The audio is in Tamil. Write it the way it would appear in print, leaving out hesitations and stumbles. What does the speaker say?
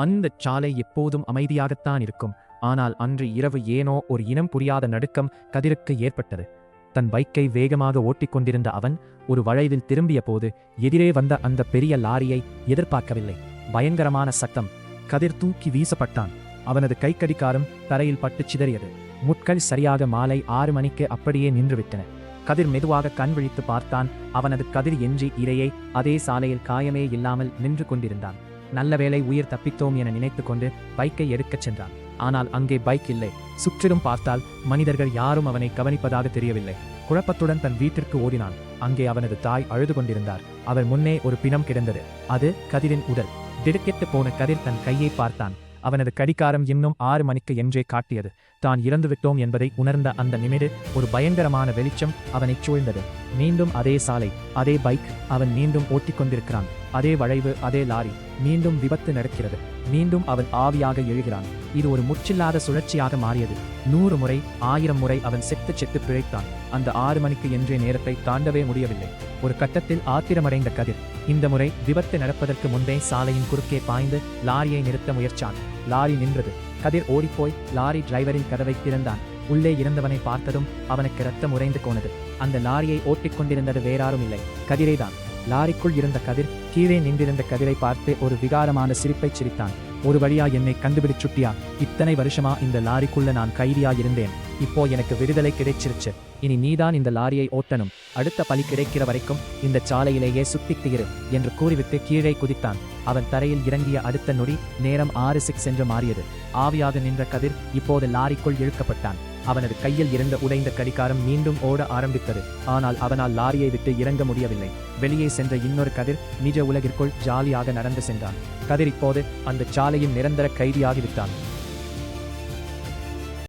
அந்தச் சாலை எப்போதும் அமைதியாகத்தான் இருக்கும். ஆனால் அன்று இரவு ஏனோ ஒரு இனம் புரியாத நடுக்கம் கதிருக்கு ஏற்பட்டது. தன் பைக்கை வேகமாக ஓட்டிக்கொண்டிருந்த அவன் ஒரு வளைவில் திரும்பிய போது எதிரே வந்த அந்த பெரிய லாரியை எதிர்பார்க்கவில்லை. பயங்கரமான சத்தம். கதிர் தூக்கி வீசப்பட்டான். அவனது கைக்கடிகாரம் தரையில் பட்டுச் சிதறியது. முட்கள் சரியாக மாலை 6 மணிக்கு அப்படியே நின்றுவிட்டன. கதிர் மெதுவாக கண் விழித்து பார்த்தான். அவனது கதிர் எஞ்சி இரையை அதே சாலையில் காயமே இல்லாமல் நின்று கொண்டிருந்தான். நல்லவேளை உயிர் தப்பித்தோம் என நினைத்து கொண்டு பைக்கை எடுக்கச் சென்றான். ஆனால் அங்கே பைக் இல்லை. சுற்றிலும் பார்த்தால் மனிதர்கள் யாரும் அவனை கவனிப்பதாக தெரியவில்லை. குழப்பத்துடன் தன் வீட்டிற்கு ஓடினான். அங்கே அவனது தாய் அழுது கொண்டிருந்தார். அவர் முன்னே ஒரு பிணம் கிடந்தது. அது கதிரின் உடல். திடுக்கிட்டு போன கதிர் தன் கையை பார்த்தான். அவனது கடிகாரம் இன்னும் 6 மணிக்கு என்றே காட்டியது. தான் இறந்துவிட்டோம் என்பதை உணர்ந்த அந்த நிமிட ஒரு பயங்கரமான வெளிச்சம் அவனைச் சூழ்ந்தது. மீண்டும் அதே சாலை, அதே பைக். அவன் மீண்டும் ஓட்டிக்கொண்டிருக்கிறான். அதே வளைவு, அதே லாரி. மீண்டும் விபத்து நடக்கிறது. மீண்டும் அவன் ஆவியாக எழுகிறான். இது ஒரு முற்றில்லாத சுழற்சியாக மாறியது. 100 முறை 1000 முறை அவன் செத்து பிழைத்தான். அந்த 6 மணிக்கு என்றே நேரத்தை தாண்டவே முடியவில்லை. ஒரு கட்டத்தில் ஆத்திரமடைந்த கதிர் இந்த முறை விபத்து நடப்பதற்கு முன்பே சாலையின் குறுக்கே பாய்ந்து லாரியை நிறுத்த முயற்சான். லாரி நின்றது. கதிர் ஓடிப்போய் லாரி டிரைவரின் கதவை திறந்தான். உள்ளே இருந்தவனை பார்த்ததும் அவனுக்கு ரத்தம் உறைந்து போனது. அந்த லாரியை ஓட்டிக்கொண்டிருந்தது வேறாரும் இல்லை, கதிரேதான். லாரிக்குள் இருந்த கதிர் கீழே நின்றிருந்த கதிரை பார்த்து ஒரு விகாரமான சிரிப்பைச் சிரித்தான். ஒரு வழியா என்னை கண்டுபிடிச்சுட்டியா? இத்தனை வருஷமா இந்த லாரிக்குள்ள நான் கைதியா இருந்தேன். இப்போ எனக்கு விடுதலை கிடைச்சிருச்சு. இனி நீதான் இந்த லாரியை ஓட்டணும். அடுத்த பலி கிடைக்கிற வரைக்கும் இந்த சாலையிலேயே சுத்திட்டு இரு என்று கூறிவிட்டு கீழே குதித்தான். அவன் தரையில் இறங்கிய அடுத்த நொடி நேரம் 6:06 என்று மாறியது. ஆவியாக நின்ற கதிர் இப்போது லாரிக்குள் இழுக்கப்பட்டான். அவனது கையில் இருந்த உடைந்த கடிகாரம் மீண்டும் ஓட ஆரம்பித்தது. ஆனால் அவனால் லாரியை விட்டு இறங்க முடியவில்லை. வெளியே சென்ற இன்னொரு கதிர் நிஜ உலகிற்குள் ஜாலியாக நடந்து சென்றான். கதிர் இப்போது அந்த சாலையின் நிரந்தர கைதியாகிவிட்டான்.